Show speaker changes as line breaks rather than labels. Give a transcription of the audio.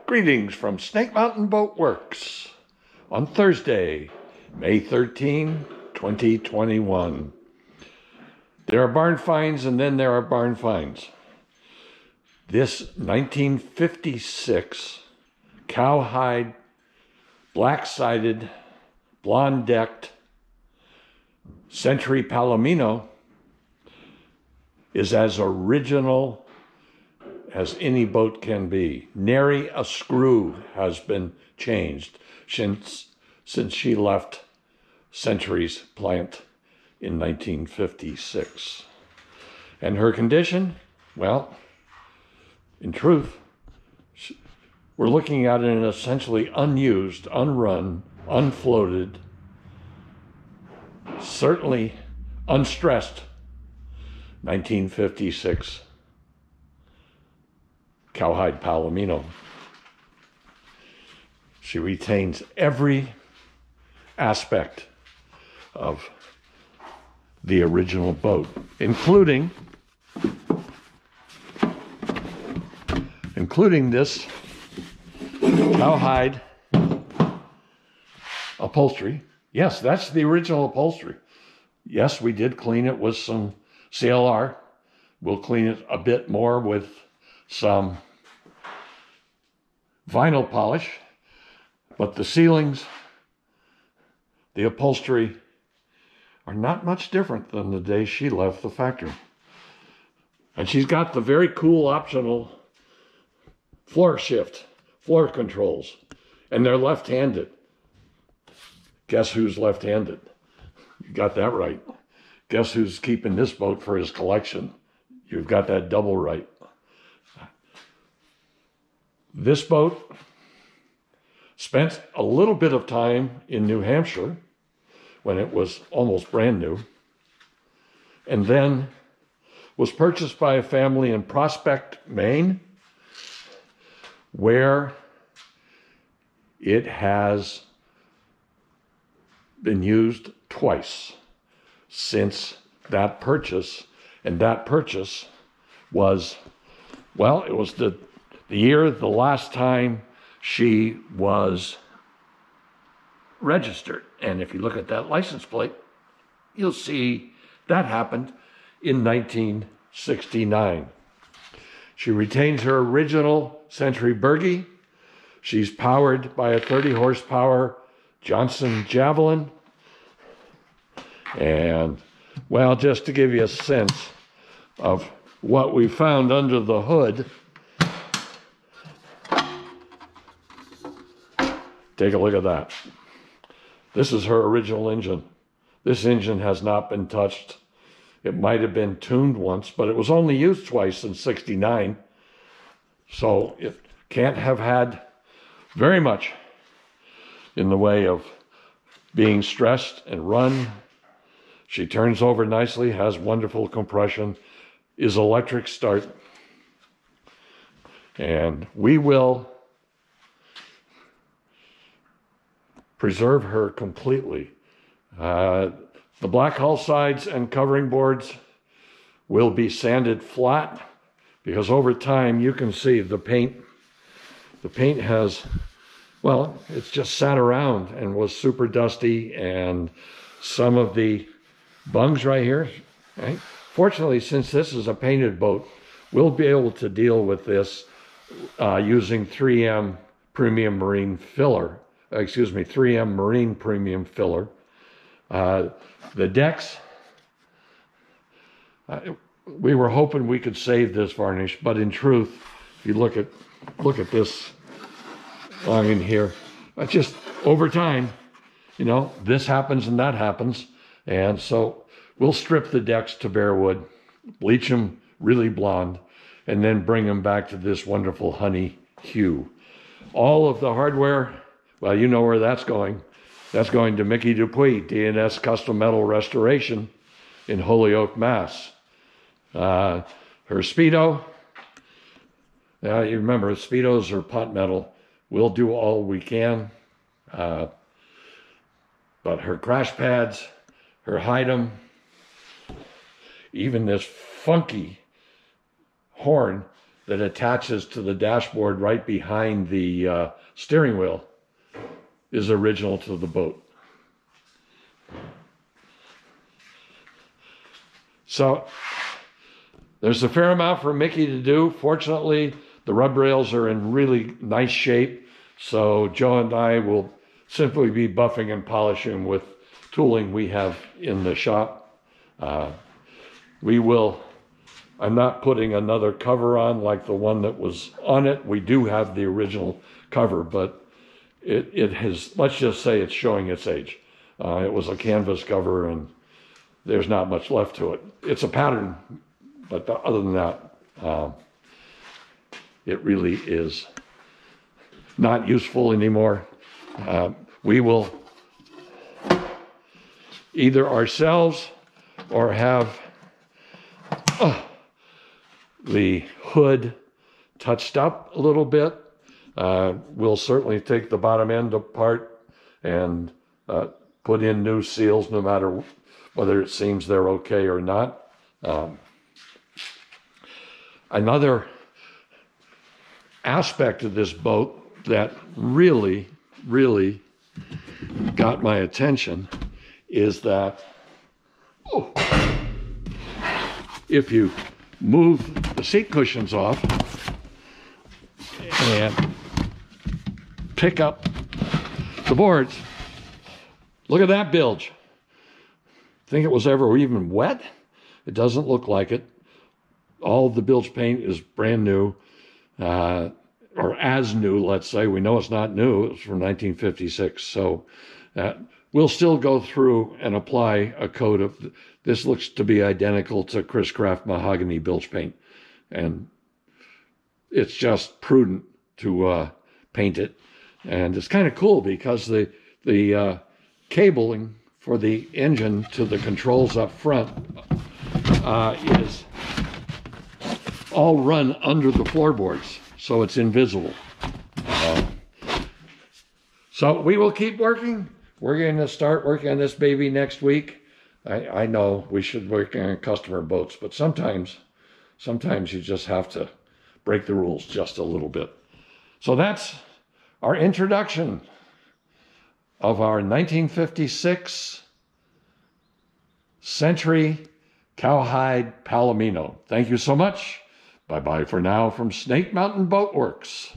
Greetings from Snake Mountain Boatworks on Thursday, May 13, 2021. There are barn finds and then there are barn finds. This 1956 cowhide, black-sided, blonde-decked Century Palomino is as original as any boat can be. Nary a screw has been changed since she left Century's plant in 1956. And her condition, well, in truth, we're looking at an essentially unused, unrun, unfloated, certainly unstressed 1956 Cowhide Palomino. She retains every aspect of the original boat, including this cowhide upholstery. Yes, that's the original upholstery. Yes, we did clean it with some CLR. We'll clean it a bit more with some vinyl polish, but the ceilings, the upholstery are not much different than the day she left the factory. And she's got the very cool optional floor shift, floor controls, and they're left-handed. Guess who's left-handed? You got that right. Guess who's keeping this boat for his collection? You've got that double right. This boat spent a little bit of time in New Hampshire when it was almost brand new, and then was purchased by a family in Prospect, Maine, where it has been used twice since that purchase. And that purchase was, well, it was the year, the last time she was registered. And if you look at that license plate, you'll see that happened in 1969. She retains her original Century Bergie. She's powered by a 30 horsepower Johnson Javelin. And, well, just to give you a sense of what we found under the hood, take a look at that. This is her original engine. This engine has not been touched. It might have been tuned once, but it was only used twice in '69. So it can't have had very much in the way of being stressed and run. She turns over nicely, has wonderful compression, is electric start. And we will preserve her completely. The black hull sides and covering boards will be sanded flat because over time you can see the paint has, well, it's just sat around and was super dusty, and some of the bungs right here, right? Fortunately, since this is a painted boat, we'll be able to deal with this using 3M Premium Marine filler. 3M Marine Premium filler. The decks, we were hoping we could save this varnish, but in truth, if you look at this line here, just over time, you know, this happens and that happens, and so we'll strip the decks to bare wood, bleach them really blonde, and then bring them back to this wonderful honey hue. All of the hardware, well, you know where that's going. That's going to Mickey Dupuis, D&S Custom Metal Restoration in Holyoke, Mass. Her Speedo, you remember, Speedos are pot metal. We'll do all we can. But her crash pads, her Hydem, even this funky horn that attaches to the dashboard right behind the steering wheel is original to the boat. So there's a fair amount for Mickey to do. Fortunately, the rub rails are in really nice shape, so Joe and I will simply be buffing and polishing with tooling we have in the shop. I'm not putting another cover on like the one that was on it. We do have the original cover, but it has, let's just say it's showing its age. It was a canvas cover and there's not much left to it. It's a pattern, but other than that, it really is not useful anymore. We will either ourselves or have the hood touched up a little bit. We'll certainly take the bottom end apart and put in new seals, no matter whether it seems they're okay or not. Another aspect of this boat that really got my attention is that if you move the seat cushions off and pick up the boards, look at that bilge. Think it was ever even wet? It doesn't look like it. All the bilge paint is brand new, or as new, let's say. We know it's not new. It was from 1956. So we'll still go through and apply a coat of, this looks to be identical to Chris Craft mahogany bilge paint. And it's just prudent to paint it. And it's kind of cool because the cabling for the engine to the controls up front is all run under the floorboards, so it's invisible. So we will keep working. We're going to start working on this baby next week. I know we should work on customer boats, but sometimes you just have to break the rules just a little bit. So that's our introduction of our 1956 Century Cowhide Palomino. Thank you so much. Bye-bye for now from Snake Mountain Boatworks.